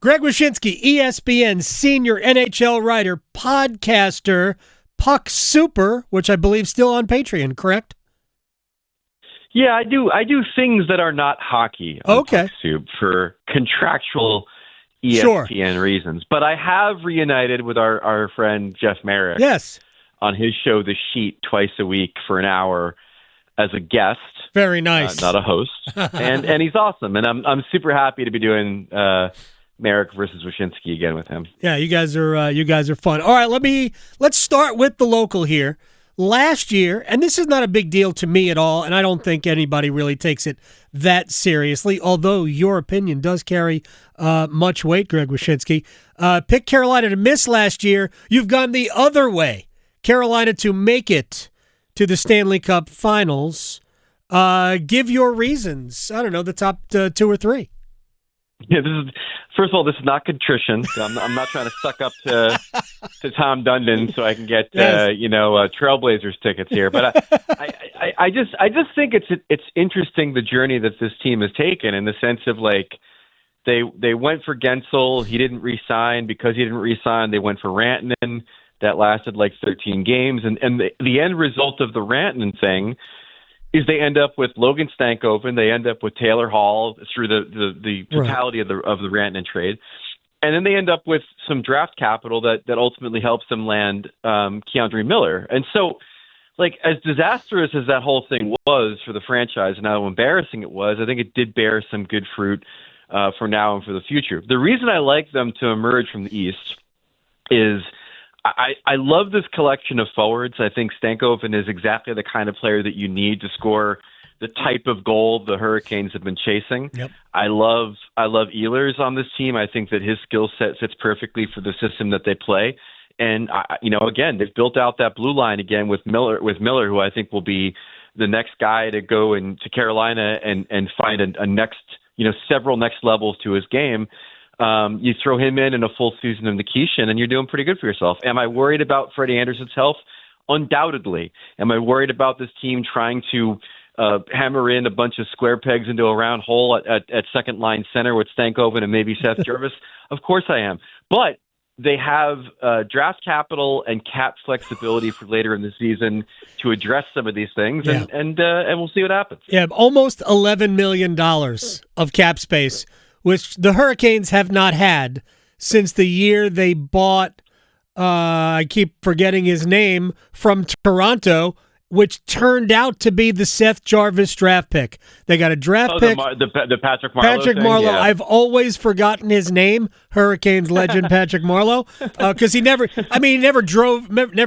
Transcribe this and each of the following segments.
Greg Wyshynski, ESPN Senior NHL Writer, podcaster, Puck Super, which I believe still on Patreon, correct? Yeah, I do things that are not hockey on Puck Soup for contractual ESPN reasons. But I have reunited with our friend Jeff Merrick on his show, The Sheet, twice a week for an hour as a guest. Very nice. Not a host. and he's awesome. And I'm super happy to be doing Merrick versus Wyshynski again with him. Yeah, you guys are fun. All right, let's start with the local here. Last year, and this is not a big deal to me at all, and I don't think anybody really takes it that seriously, although your opinion does carry much weight, Greg Wyshynski. Picked Carolina to miss last year. You've gone the other way. Carolina to make it to the Stanley Cup Finals. Give your reasons. I don't know, the top 2 or 3. Yeah, first of all, this is not contrition. I'm not trying to suck up to Tom Dundon so I can get Trailblazers tickets here. But I just think it's interesting the journey that this team has taken, in the sense of like they went for Gensel, he didn't re-sign. Because he didn't re-sign, they went for Rantanen. That lasted like 13 games, and the end result of the Rantanen thing is they end up with Logan Stankoven, they end up with Taylor Hall through the totality of the Rantanen trade, and then they end up with some draft capital that ultimately helps them land Keandre Miller. And so, like, as disastrous as that whole thing was for the franchise and how embarrassing it was, I think it did bear some good fruit for now and for the future. The reason I like them to emerge from the East is I love this collection of forwards. I think Stankoven is exactly the kind of player that you need to score the type of goal the Hurricanes have been chasing. Yep. I love Ehlers on this team. I think that his skill set fits perfectly for the system that they play. And again, they've built out that blue line again with Miller, who I think will be the next guy to go into Carolina and find a next, several next levels to his game. You throw him in a full season of Nikishin, and you're doing pretty good for yourself. Am I worried about Freddie Anderson's health? Undoubtedly. Am I worried about this team trying to hammer in a bunch of square pegs into a round hole at second line center with Stankoven and maybe Seth Jarvis? Of course I am. But they have draft capital and cap flexibility for later in the season to address some of these things, and we'll see what happens. Yeah, almost $11 million of cap space, which the Hurricanes have not had since the year they bought, I keep forgetting his name, from Toronto, which turned out to be the Seth Jarvis draft pick. They got a draft pick. The Patrick Marleau Patrick thing? Marleau. Yeah. I've always forgotten his name, Hurricanes legend Patrick Marleau, because he never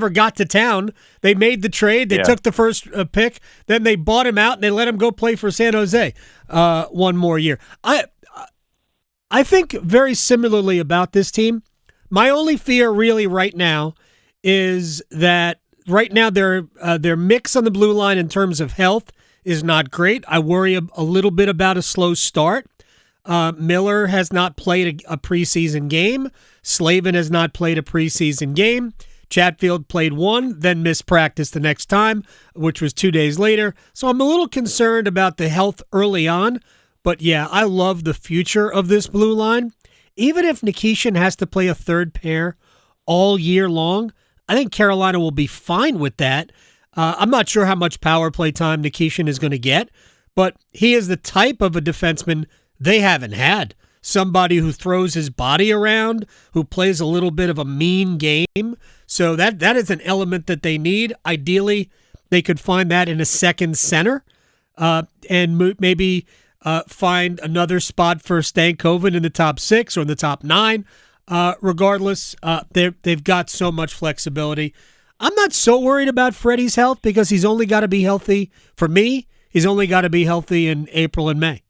got to town. They made the trade. They took the first pick. Then they bought him out, and they let him go play for San Jose one more year. I think very similarly about this team. My only fear really right now is that right now their mix on the blue line in terms of health is not great. I worry a little bit about a slow start. Miller has not played a preseason game. Slavin has not played a preseason game. Chatfield played one, then missed practice the next time, which was 2 days later. So I'm a little concerned about the health early on. But yeah, I love the future of this blue line. Even if Nikishin has to play a third pair all year long, I think Carolina will be fine with that. I'm not sure how much power play time Nikishin is going to get, but he is the type of a defenseman they haven't had. Somebody who throws his body around, who plays a little bit of a mean game. So that is an element that they need. Ideally, they could find that in a second center and maybe find another spot for Stankoven in the top 6 or in the top 9. Regardless, they've got so much flexibility. I'm not so worried about Freddie's health because he's only got to be healthy. For me, he's only got to be healthy in April and May.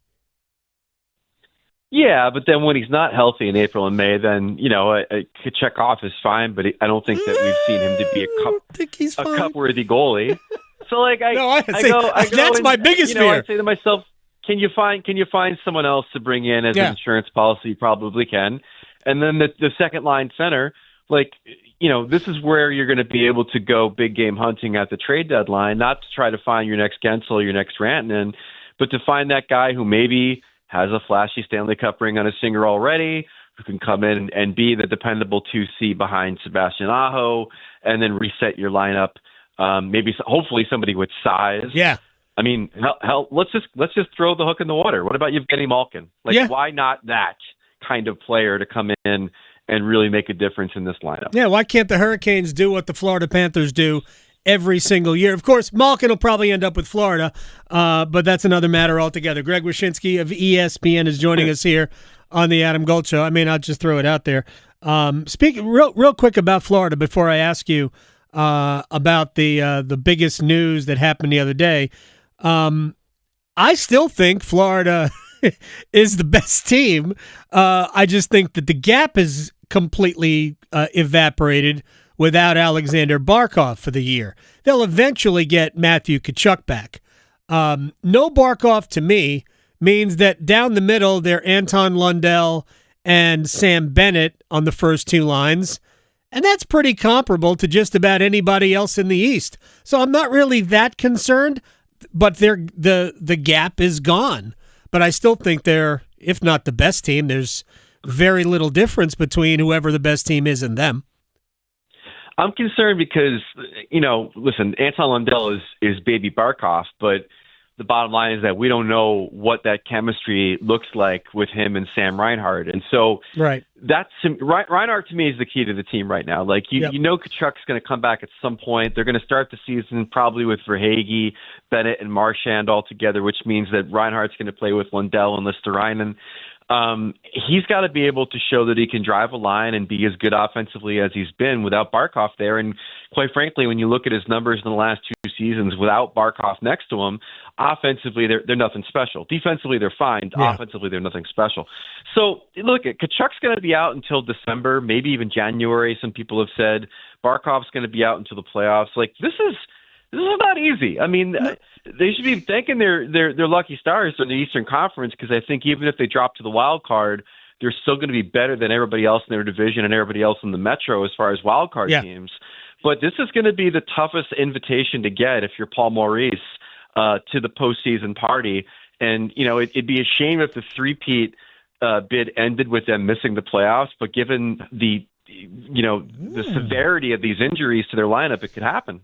Yeah, but then when he's not healthy in April and May, then, Chekhov is fine, but I don't think that we've seen him to be a cup-worthy goally. So, that's my biggest fear. I say to myself, can you find someone else to bring in as an insurance policy? You probably can. And then the second line center, this is where you're going to be able to go big game hunting at the trade deadline, not to try to find your next Gensel, your next Rantanen, but to find that guy who maybe has a flashy Stanley Cup ring on his finger already, who can come in and be the dependable 2C behind Sebastianaho and then reset your lineup. Hopefully somebody with size. Yeah. I mean, hell, let's just throw the hook in the water. What about Evgeny Malkin? Why not that kind of player to come in and really make a difference in this lineup? Yeah, why can't the Hurricanes do what the Florida Panthers do every single year? Of course, Malkin will probably end up with Florida, but that's another matter altogether. Greg Wyshynski of ESPN is joining us here on the Adam Gold Show. I mean, I'll just throw it out there. Speaking real quick about Florida before I ask you about the biggest news that happened the other day. I still think Florida is the best team. I just think that the gap is completely evaporated without Alexander Barkov for the year. They'll eventually get Matthew Tkachuk back. No Barkov to me means that down the middle, they're Anton Lundell and Sam Bennett on the first two lines, and that's pretty comparable to just about anybody else in the East. So I'm not really that concerned, but the gap is gone. But I still think they're, if not the best team, there's very little difference between whoever the best team is and them. I'm concerned because, listen, Anton Lundell is baby Barkov, but the bottom line is that we don't know what that chemistry looks like with him and Sam Reinhart. And so right. Reinhart to me is the key to the team right now. You know Tkachuk's going to come back at some point. They're going to start the season probably with Verhaeghe, Bennett, and Marchand all together, which means that Reinhart's going to play with Lundell and Listerainen. He's got to be able to show that he can drive a line and be as good offensively as he's been without Barkov there. And quite frankly, when you look at his numbers in the last two seasons without Barkov next to him, offensively, they're nothing special. Defensively, they're fine. Yeah. Offensively, they're nothing special. So, look, Tkachuk's going to be out until December, maybe even January. Some people have said Barkov's going to be out until the playoffs. This is not easy. I mean, they should be thanking their lucky stars in the Eastern Conference, because I think even if they drop to the wild card, they're still going to be better than everybody else in their division and everybody else in the Metro as far as wild card teams. But this is going to be the toughest invitation to get if you're Paul Maurice to the postseason party. And, it'd be a shame if the three-peat bid ended with them missing the playoffs. But given the severity of these injuries to their lineup, it could happen.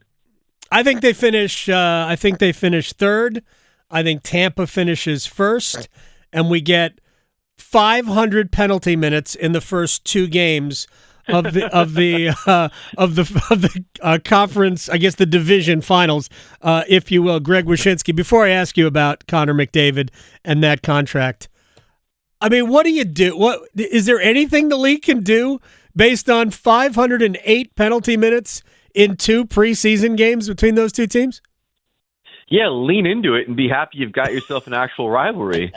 I think they finish. I think they finish third. I think Tampa finishes first, and we get 500 penalty minutes in the first two games of the conference. I guess the division finals, if you will. Greg Wyshynski. Before I ask you about Conor McDavid and that contract, I mean, what do you do? What is there anything the league can do based on 508 penalty minutes in two preseason games between those two teams? Yeah, lean into it and be happy you've got yourself an actual rivalry.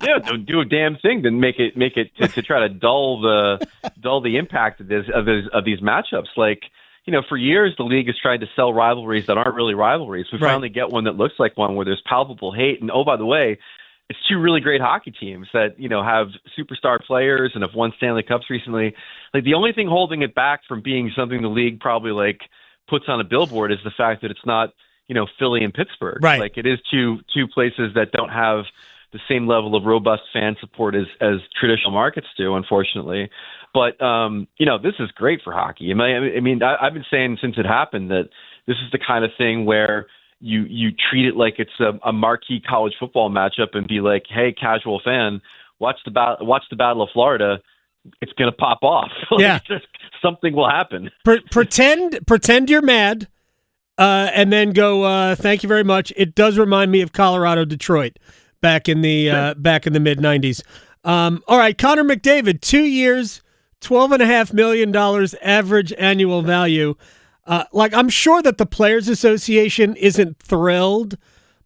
Yeah, don't do a damn thing to make it to try to dull the impact of these matchups. For years the league has tried to sell rivalries that aren't really rivalries. We finally get one that looks like one where there's palpable hate. And oh, by the way, it's two really great hockey teams that, have superstar players and have won Stanley Cups recently. The only thing holding it back from being something the league probably puts on a billboard is the fact that it's not, Philly and Pittsburgh. Right. It is two places that don't have the same level of robust fan support as traditional markets do, unfortunately. But, this is great for hockey. I mean, I've been saying since it happened that this is the kind of thing where you treat it like it's a marquee college football matchup and be like, hey, casual fan, watch the Battle of Florida. It's going to pop off. Yeah. Something will happen. Pretend you're mad and then go, thank you very much. It does remind me of Colorado, Detroit back in the mid 90s. All right. Conor McDavid, 2 years, $12.5 million average annual value. I'm sure that the Players Association isn't thrilled,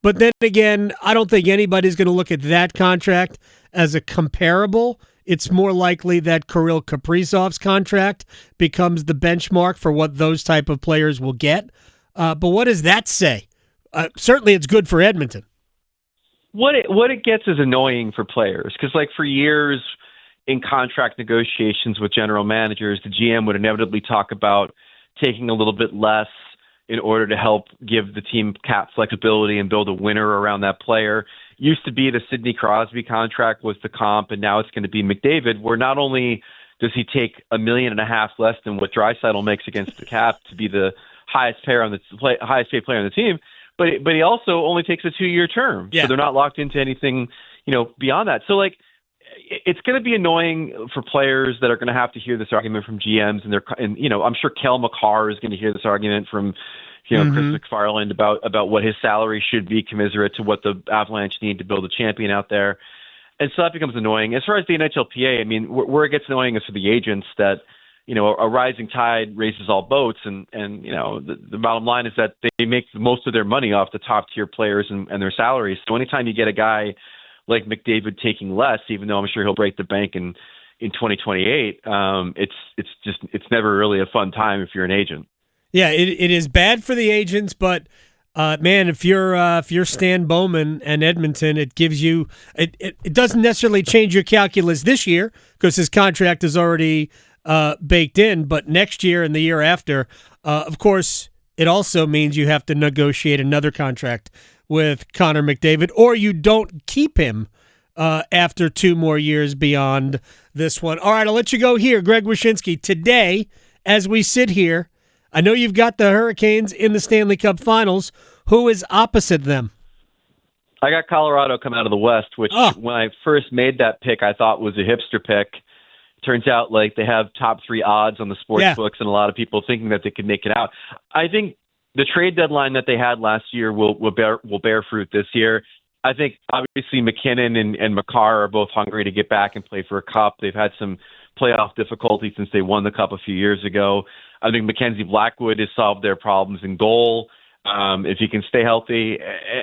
but then again, I don't think anybody's going to look at that contract as a comparable. It's more likely that Kirill Kaprizov's contract becomes the benchmark for what those type of players will get. But what does that say? Certainly it's good for Edmonton. What it gets is annoying for players because, for years in contract negotiations with general managers, the GM would inevitably talk about taking a little bit less in order to help give the team cap flexibility and build a winner around that player. used to be the Sidney Crosby contract was the comp, and now it's going to be McDavid, where not only does he take $1.5 million less than what Draisaitl makes against the cap to be the highest paid player on the team, but he also only takes a 2-year term, so they're not locked into anything, beyond that. So like, it's going to be annoying for players that are going to have to hear this argument from GMs, and I'm sure Kel McCarr is going to hear this argument from Chris McFarland about what his salary should be commensurate to what the Avalanche need to build a champion out there. And so that becomes annoying. As far as the NHLPA, I mean, where it gets annoying is for the agents that, a rising tide raises all boats. And the bottom line is that they make most of their money off the top tier players and their salaries. So anytime you get a guy like McDavid taking less, even though I'm sure he'll break the bank in 2028, it's never really a fun time if you're an agent. Yeah, it is bad for the agents, but man, if you're Stan Bowman and Edmonton, it gives you it doesn't necessarily change your calculus this year because his contract is already baked in, but next year and the year after, of course, it also means you have to negotiate another contract with Conor McDavid, or you don't keep him after 2 more years beyond this one. All right, I'll let you go here, Greg Wyshynski. Today, as we sit here, I know you've got the Hurricanes in the Stanley Cup Finals. Who is opposite them? I got Colorado come out of the West, which when I first made that pick, I thought was a hipster pick. Turns out like they have top 3 odds on the sports books, and a lot of people thinking that they could make it out. I think the trade deadline that they had last year will bear fruit this year. I think obviously McKinnon and Makar are both hungry to get back and play for a cup. They've had some playoff difficulty since they won the cup a few years ago. I think Mackenzie Blackwood has solved their problems in goal if he can stay healthy,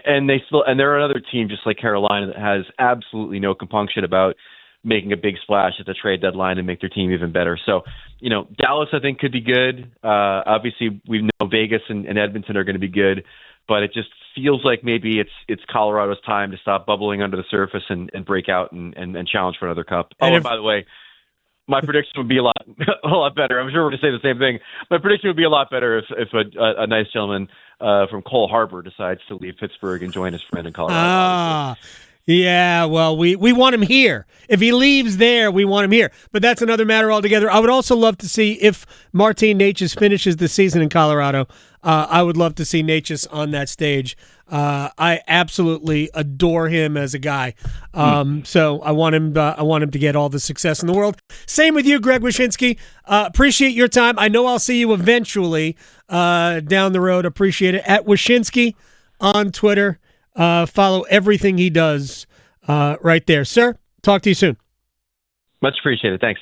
and they're another team just like Carolina that has absolutely no compunction about making a big splash at the trade deadline and make their team even better. So, Dallas I think could be good. Obviously, we know Vegas and Edmonton are going to be good, but it just feels like maybe it's Colorado's time to stop bubbling under the surface and break out and challenge for another cup. And by the way, my prediction would be a lot better. I'm sure we're going to say the same thing. My prediction would be a lot better if a nice gentleman from Cole Harbour decides to leave Pittsburgh and join his friend in Colorado. Yeah, well, we want him here. If he leaves there, we want him here. But that's another matter altogether. I would also love to see if Martin Necas finishes the season in Colorado. I would love to see Necas on that stage. I absolutely adore him as a guy. So I want him to get all the success in the world. Same with you, Greg Wyshynski. Appreciate your time. I know I'll see you eventually down the road. Appreciate it. At Wyshynski on Twitter. Follow everything he does right there. Sir, talk to you soon. Much appreciated. Thanks.